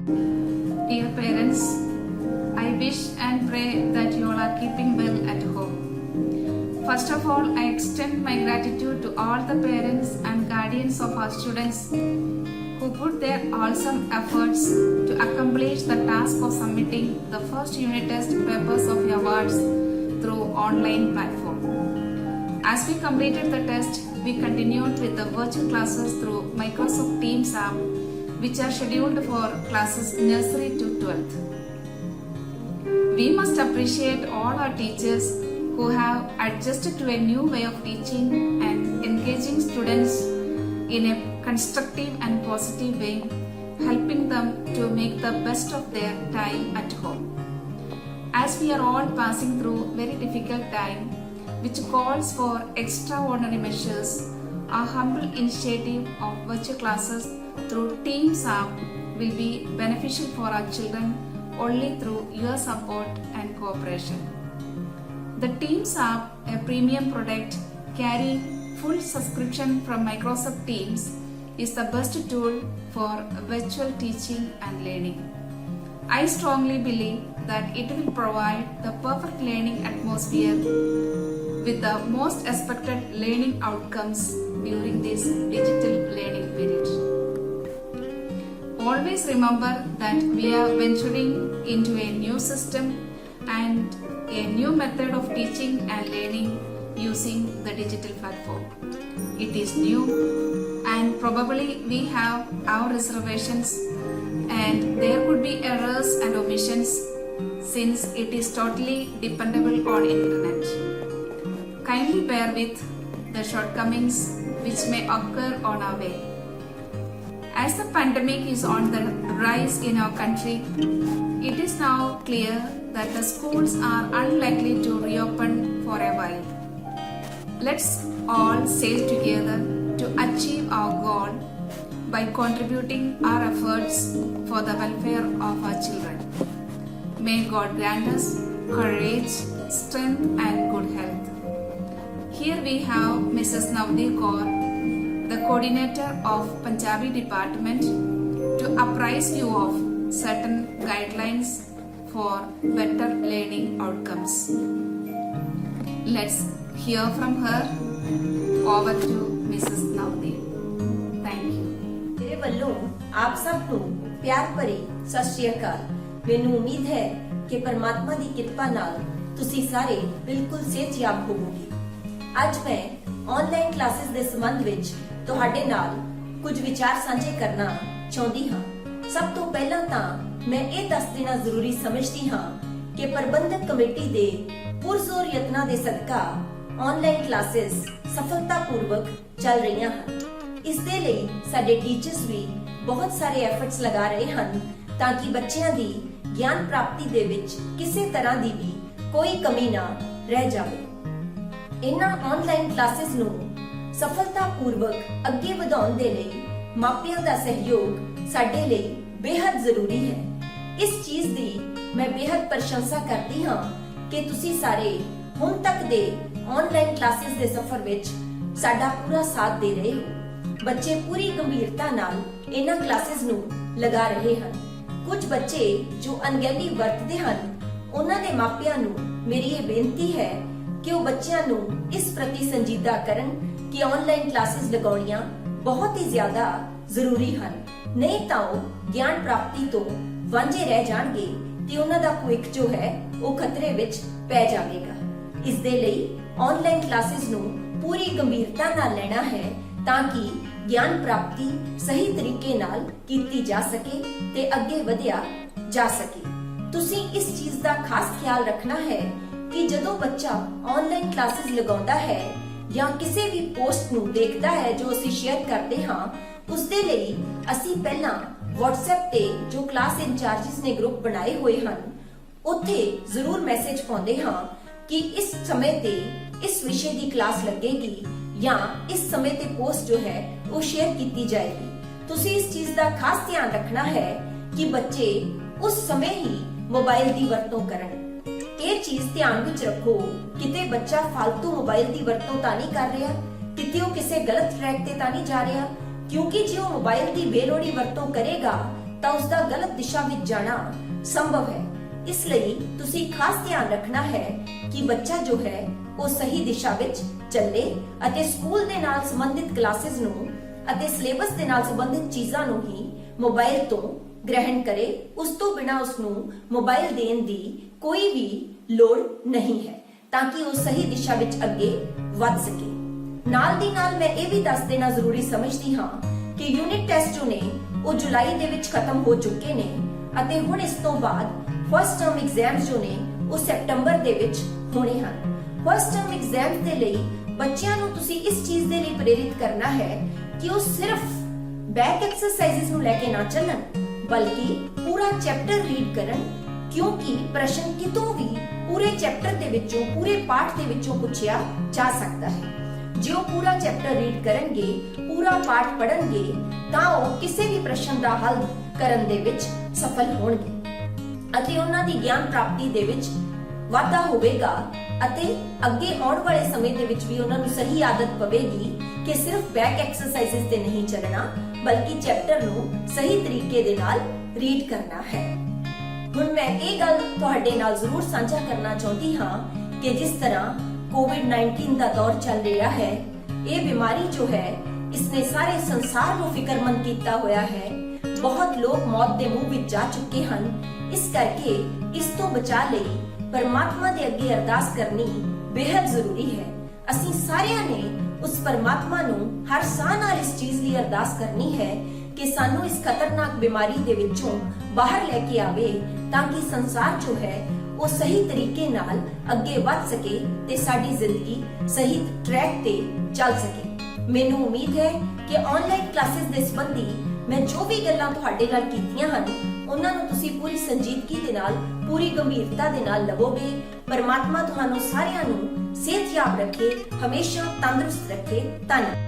Dear parents, I wish and pray that you all are keeping well at home. First of all, I extend my gratitude to all the parents and guardians of our students who put their awesome efforts to accomplish the task of submitting the first unit test papers of your awards through online platform. As we completed the test, we continued with the virtual classes through Microsoft Teams app, which are scheduled for classes nursery to 12th. We must appreciate all our teachers who have adjusted to a new way of teaching and engaging students in a constructive and positive way, helping them to make the best of their time at home. As we are all passing through very difficult time, which calls for extraordinary measures, our humble initiative of virtual classes through Teams app will be beneficial for our children only through your support and cooperation. The Teams app, a premium product carrying full subscription from Microsoft Teams, is the best tool for virtual teaching and learning. I strongly believe that it will provide the perfect learning atmosphere with the most expected learning outcomes during this digital learning period. Always remember that we are venturing into a new system and a new method of teaching and learning using the digital platform. It is new and probably we have our reservations and there could be errors and omissions since it is totally dependable on internet. Kindly bear with the shortcomings which may occur on our way. As the pandemic is on the rise in our country, it is now clear that the schools are unlikely to reopen for a while. Let's all sail together to achieve our goal by contributing our efforts for the welfare of our children. May God grant us courage, strength and good health. Here we have Mrs. Navdi Kaur, the coordinator of Punjabi department, to apprise you of certain guidelines for better learning outcomes. Let's hear from her. Over to Mrs. Navdi. Thank you. मेरे ਵੱਲੋਂ ਆਪ ਸਭ ਨੂੰ ਪਿਆਰ ਭਰੀ ਸਤਿ ਸ਼੍ਰੀ ਅਕਾਲ। ਮੈਨੂੰ ਉਮੀਦ ਹੈ ਕਿ ਪਰਮਾਤਮਾ ਦੀ ਕਿਰਪਾ ਨਾਲ ਤੁਸੀਂ ਸਾਰੇ ਬਿਲਕੁਲ ਸਿਹਤਯਾਬ ਹੋਵੋਗੇ। ਅੱਜ ਮੈਂ ਆਨਲਾਈਨ ਕਲਾਸਿਸ ਦੇ ਸੰਬੰਧ ਵਿੱਚ ਤੁਹਾਡੇ ਨਾਲ ਕੁਝ ਵਿਚਾਰ ਸਾਂਝੇ ਕਰਨਾ ਚਾਹੁੰਦੀ ਹਾਂ। ਸਭ ਤੋਂ ਪਹਿਲਾਂ ਤਾਂ ਮੈਂ ਇਹ ਦੱਸ ਦੇਣਾ ਜ਼ਰੂਰੀ ਸਮਝਦੀ ਹਾਂ ਕਿ ਪ੍ਰਬੰਧਕ ਕਮੇਟੀ ਦੇ ਪੁਰਜ਼ੋਰ ਯਤਨਾਂ ਦੇ ਸਦਕਾ ਆਨਲਾਈਨ ਕਲਾਸਿਸ ਸਫਲਤਾਪੂਰਵਕ ਚੱਲ ਰਹੀਆਂ ਹਨ। ਇਸ ਦੇ ਲਈ ਸਾਡੇ ਟੀਚਰਸ ਵੀ ਬਹੁਤ ਸਾਰੇ ਐਫਰਟਸ ਲਗਾ ਰਹੇ ਹਨ ਤਾਂ ਕਿ ਬੱਚਿਆਂ ਦੀ ਗਿਆਨ ਪ੍ਰਾਪਤੀ ਦੇ ਵਿੱਚ ਕਿਸੇ ਤਰ੍ਹਾਂ ਦੀ ਵੀ ਕੋਈ ਕਮੀ ਨਾ ਰਹਿ ਜਾਵੇ। ਇਹਨਾਂ ਆਨਲਾਈਨ ਕਲਾਸਿਸ ਨੂੰ ਸਫਲਤਾਪੂਰਵਕ ਅੱਗੇ ਵਧਾਉਣ ਦੇ ਲਈ ਮਾਪਿਆਂ ਦਾ ਸਹਿਯੋਗ ਸਾਡੇ ਲਈ ਬੇहद ਜ਼ਰੂਰੀ ਹੈ। ਇਸ ਚੀਜ਼ ਦੀ ਮੈਂ ਬੇहद ਪ੍ਰਸ਼ੰਸਾ ਕਰਦੀ ਹਾਂ ਕਿ ਤੁਸੀਂ ਸਾਰੇ ਹੁਣ ਤੱਕ ਦੇ ਆਨਲਾਈਨ ਕਲਾਸਿਸ ਦੇ ਸਫ਼ਰ ਵਿੱਚ ਸਾਡਾ ਪੂਰਾ ਸਾਥ ਦੇ ਰਹੇ ਹੋ। ਬੱਚੇ ਪੂਰੀ ਗੰਭੀਰਤਾ ਨਾਲ ਇਹਨਾਂ ਕਲਾਸਿਸ ਨੂੰ ਲਗਾ ਰਹੇ ਹਨ। ਕੁਝ ਬੱਚੇ ਜੋ ਅਣਗਹਿਲੀ ਵਰਤਦੇ ਹਨ, ਉਹਨਾਂ ਦੇ ਮਾਪਿਆਂ ਨੂੰ ਮੇਰੀ ਇਹ ਬੇਨਤੀ ਹੈ ਕਿ ਉਹ ਬੱਚਿਆਂ ਨੂੰ ਇਸ ਪ੍ਰਤੀ ਸੰਜੀਦਾ ਕਰਨ ਕਿ ਆਨਲਾਈਨ ਕਲਾਸਿਸ ਲਗਾਉਣੀਆਂ ਬਹੁਤ ਹੀ ਜ਼ਿਆਦਾ ਜ਼ਰੂਰੀ ਹਨ। ਨਹੀਂ ਤਾਂ ਉਹ ਗਿਆਨ ਪ੍ਰਾਪਤੀ ਤੋਂ ਵਾਂਝੇ ਰਹਿ ਜਾਣਗੇ ਤੇ ਉਹਨਾਂ ਦਾ ਭਵਿੱਖ ਜੋ ਹੈ ਉਹ ਖਤਰੇ ਵਿੱਚ ਪੈ ਜਾਵੇਗਾ। ਇਸ ਦੇ ਲਈ ਆਨਲਾਈਨ ਕਲਾਸਿਸ ਨੂੰ ਪੂਰੀ ਗੰਭੀਰਤਾ ਨਾਲ ਲੈਣਾ ਹੈ ਤਾਂ ਕਿ ਗਿਆਨ ਪ੍ਰਾਪਤੀ ਸਹੀ ਤਰੀਕੇ ਨਾਲ ਕੀਤੀ ਜਾ ਸਕੇ ਤੇ ਅੱਗੇ ਵਧਿਆ ਜਾ ਸਕੇ। ਤੁਸੀਂ ਇਸ ਚੀਜ਼ ਦਾ ਖਾਸ ਖਿਆਲ ਰੱਖਣਾ ਹੈ ਕਿ ਜਦੋਂ ਬੱਚਾ ਆਨਲਾਈਨ ਕਲਾਸਿਸ ਲਗਾਉਂਦਾ ਹੈ ਜਾਂ ਕਿਸੇ ਵੀ ਪੋਸਟ ਨੂੰ ਦੇਖਦਾ ਹੈ ਜੋ ਅਸੀਂ ਸ਼ੇਅਰ ਕਰਦੇ ਹਾਂ, ਉਸ ਦੇ ਲਈ ਅਸੀਂ ਪਹਿਲਾਂ WhatsApp ਤੇ ਜੋ ਕਲਾਸ ਇੰਚਾਰਜਸ ਨੇ ਗਰੁੱਪ ਬਣਾਏ ਹੋਏ ਹਨ, ਉੱਥੇ ਜ਼ਰੂਰ ਮੈਸੇਜ ਪਾਉਂਦੇ ਹਾਂ ਕਿ ਇਸ ਸਮੇਂ ਤੇ ਇਸ ਵਿਸ਼ੇ ਦੀ ਕਲਾਸ ਲੱਗੇਗੀ ਜਾਂ ਇਸ ਸਮੇਂ ਤੇ ਪੋਸਟ ਜੋ ਹੈ ਉਹ ਸ਼ੇਅਰ ਕੀਤੀ ਜਾਏਗੀ। ਤੁਸੀਂ ਇਸ ਚੀਜ਼ ਦਾ ਖਾਸ ਧਿਆਨ ਰੱਖਣਾ ਹੈ ਕਿ ਬੱਚੇ ਉਸ ਸਮੇਂ ਹੀ ਮੋਬਾਈਲ ਦੀ ਵਰਤੋਂ ਕਰਨ। ਇਹ ਚੀਜ਼ ਧਿਆਨ ਵਿੱਚ ਰੱਖੋ ਕਿਤੇ ਬੱਚਾ ਫालतू ਮੋਬਾਈਲ ਦੀ ਵਰਤੋਂ ਤਾਂ ਨਹੀਂ ਕਰ ਰਿਹਾ, ਕਿਤੇ ਉਹ ਕਿਸੇ ਗਲਤ ਟਰੈਕ ਤੇ ਤਾਂ ਨਹੀਂ ਜਾ ਰਿਹਾ, ਕਿਉਂਕਿ ਜੇ ਉਹ ਮੋਬਾਈਲ ਦੀ ਬੇਲੋੜੀ ਵਰਤੋਂ ਕਰੇਗਾ ਤਾਂ ਉਸ ਦਾ ਗਲਤ ਦਿਸ਼ਾ ਵਿੱਚ ਜਾਣਾ ਸੰਭਵ ਹੈ। ਇਸ ਲਈ ਤੁਸੀਂ ਖਾਸ ਧਿਆਨ ਰੱਖਣਾ ਹੈ ਕਿ ਬੱਚਾ ਜੋ ਹੈ ਉਹ ਸਹੀ ਦਿਸ਼ਾ ਵਿੱਚ ਚੱਲੇ ਅਤੇ ਸਕੂਲ ਦੇ ਨਾਲ ਸੰਬੰਧਿਤ ਕਲਾਸਿਸ ਨੂੰ ਅਤੇ ਸਿਲੇਬਸ ਦੇ ਨਾਲ ਸੰਬੰਧਿਤ ਚੀਜ਼ਾਂ ਨੂੰ ਹੀ ਮੋਬਾਈਲ ਤੋਂ ਗ੍ਰਹਿਣ ਕਰੇ। ਉਸ ਤੋਂ ਬਿਨਾਂ ਉਸ ਨੂੰ ਮੋਬਾਈਲ ਦੇਣ ਦੀ ਕੋਈ ਵੀ ਲੋੜ ਨਹੀਂ ਹੈ ਤਾਂ ਕਿ ਉਹ ਸਹੀ ਦਿਸ਼ਾ ਵਿੱਚ ਅੱਗੇ ਵੱਧ ਸਕੇ। ਨਾਲ ਦੀ ਨਾਲ ਮੈਂ ਇਹ ਵੀ ਦੱਸ ਦੇਣਾ ਜ਼ਰੂਰੀ ਸਮਝਦੀ ਹਾਂ ਕਿ ਯੂਨਿਟ ਟੈਸਟ ਜੋ ਨੇ ਉਹ ਜੁਲਾਈ ਦੇ ਵਿੱਚ ਖਤਮ ਹੋ ਚੁੱਕੇ ਨੇ ਅਤੇ ਹੁਣ ਇਸ ਤੋਂ ਬਾਅਦ ਫਸਟ ਟਰਮ ਐਗਜ਼ਾਮਸ ਜੋ ਨੇ ਉਹ ਸੈਪਟੰਬਰ ਦੇ ਵਿੱਚ ਹੋਣੇ ਹਨ। ਫਸਟ ਟਰਮ ਐਗਜ਼ਾਮਸ ਦੇ ਲਈ ਬੱਚਿਆਂ ਨੂੰ ਤੁਸੀਂ ਇਸ ਚੀਜ਼ ਦੇ ਲਈ ਪ੍ਰੇਰਿਤ ਕਰਨਾ ਹੈ ਕਿ ਉਹ ਸਿਰਫ ਬੈਕ ਐਕਸਰਸਾਈਜ਼ਸ ਨੂੰ ਲੈ ਕੇ ਨਾ ਚੱਲਣ ਬਲਕਿ ਪੂਰਾ ਚੈਪਟਰ ਰੀਡ ਕਰਨ, ਕਿਉਂਕਿ ਪ੍ਰਸ਼ਨ ਕਿਤੋਂ ਵੀ ਪੂਰੇ ਚੈਪਟਰ ਦੇ ਵਿੱਚੋਂ ਪੂਰੇ ਪਾਠ ਦੇ ਵਿੱਚੋਂ ਪੁੱਛਿਆ ਜਾ ਸਕਦਾ ਹੈ। ਜੇ ਉਹ ਪੂਰਾ ਚੈਪਟਰ ਰੀਡ ਕਰਨਗੇ, ਪੂਰਾ ਪਾਠ ਪੜ੍ਹਨਗੇ ਤਾਂ ਉਹ ਕਿਸੇ ਵੀ ਪ੍ਰਸ਼ਨ ਦਾ ਹੱਲ ਕਰਨ ਦੇ ਵਿੱਚ ਸਫਲ ਹੋਣਗੇ ਅਤੇ ਉਹਨਾਂ ਦੀ ਗਿਆਨ ਪ੍ਰਾਪਤੀ ਦੇ ਵਿੱਚ ਵਾਧਾ ਹੋਵੇਗਾ ਅਤੇ ਅੱਗੇ ਆਉਣ ਵਾਲੇ ਸਮੇਂ ਦੇ ਵਿੱਚ ਵੀ ਉਹਨਾਂ ਨੂੰ ਸਹੀ ਆਦਤ ਪਵੇਗੀ ਕਿ ਸਿਰਫ ਬੈਕ ਐਕਸਰਸਾਈਜ਼ਸ ਤੇ ਨਹੀਂ ਚੱਲਣਾ ਬਲਕਿ ਚੈਪਟਰ ਨੂੰ ਸਹੀ ਤਰੀਕੇ ਦੇ ਨਾਲ ਰੀਡ ਕਰਨਾ ਹੈ। ਹੁਣ ਮੈਂ ਇਹ ਗੱਲ ਤੁਹਾਡੇ ਨਾਲ ਜ਼ਰੂਰ ਸਾਂਝਾ ਕਰਨਾ ਚਾਹੁੰਦੀ ਹਾਂ ਕਿ ਜਿਸ ਤਰ੍ਹਾਂ ਕੋਵਿਡ-19 ਦਾ ਦੌਰ ਚੱਲ ਰਿਹਾ ਹੈ, ਇਹ ਬਿਮਾਰੀ ਜੋ ਹੈ ਇਸਨੇ ਸਾਰੇ ਸੰਸਾਰ ਨੂੰ ਫਿਕਰਮੰਦ ਕੀਤਾ ਹੋਇਆ ਹੈ। ਬਹੁਤ ਲੋਕ ਮੌਤ ਦੇ ਮੂੰਹ ਵਿੱਚ ਜਾ ਚੁੱਕੇ ਹਨ। ਇਸ ਕਰਕੇ ਇਸ ਤੋਂ ਬਚਾਅ ਲਈ ਪਰਮਾਤਮਾ ਦੇ ਅੱਗੇ ਅਰਦਾਸ ਕਰਨੀ ਬੇहद ਜ਼ਰੂਰੀ ਹੈ। ਅਸੀਂ ਸਾਰਿਆਂ ਨੇ ਉਸ ਪਰਮਾਤਮਾ ਨੂੰ ਹਰ ਸਾਹ ਨਾਲ ਇਸ ਚੀਜ਼ ਲਈ ਅਰਦਾਸ ਕਰਨੀ ਹੈ ਕਿ ਸਾਨੂੰ ਇਸ ਖਤਰਨਾਕ ਬਿਮਾਰੀ ਦੇ ਵਿੱਚੋਂ ਬਾਹਰ ਲੈ ਕੇ ਆਵੇ ਤਾਂ ਕਿ ਸੰਸਾਰ ਜੋ ਹੈ ਉਹ ਸਹੀ ਤਰੀਕੇ ਨਾਲ ਅੱਗੇ ਵੱਧ ਸਕੇ ਤੇ ਸਾਡੀ ਜ਼ਿੰਦਗੀ ਸਹੀ ਟਰੈਕ ਤੇ ਚੱਲ ਸਕੇ। ਮੈਨੂੰ ਉਮੀਦ ਹੈ ਕਿ ਆਨਲਾਈਨ ਕਲਾਸਿਸ ਦੇ ਸੰਬੰਧੀ ਮੈਂ ਜੋ ਵੀ ਗੱਲਾਂ ਤੁਹਾਡੇ ਨਾਲ ਕੀਤੀਆਂ ਹਨ ਉਹਨਾਂ ਨੂੰ ਤੁਸੀਂ ਪੂਰੀ ਸੰਜੀਦਗੀ ਦੇ ਨਾਲ, ਪੂਰੀ ਗੰਭੀਰਤਾ ਦੇ ਨਾਲ ਲਵੋਗੇ। ਪਰਮਾਤਮਾ ਤੁਹਾਨੂੰ ਸਾਰਿਆਂ ਨੂੰ ਸਿਹਤਯਾਬ ਰੱਖੇ, ਹਮੇਸ਼ਾ ਤੰਦਰੁਸਤ ਰੱਖੇ। ਧੰਨਵਾਦ।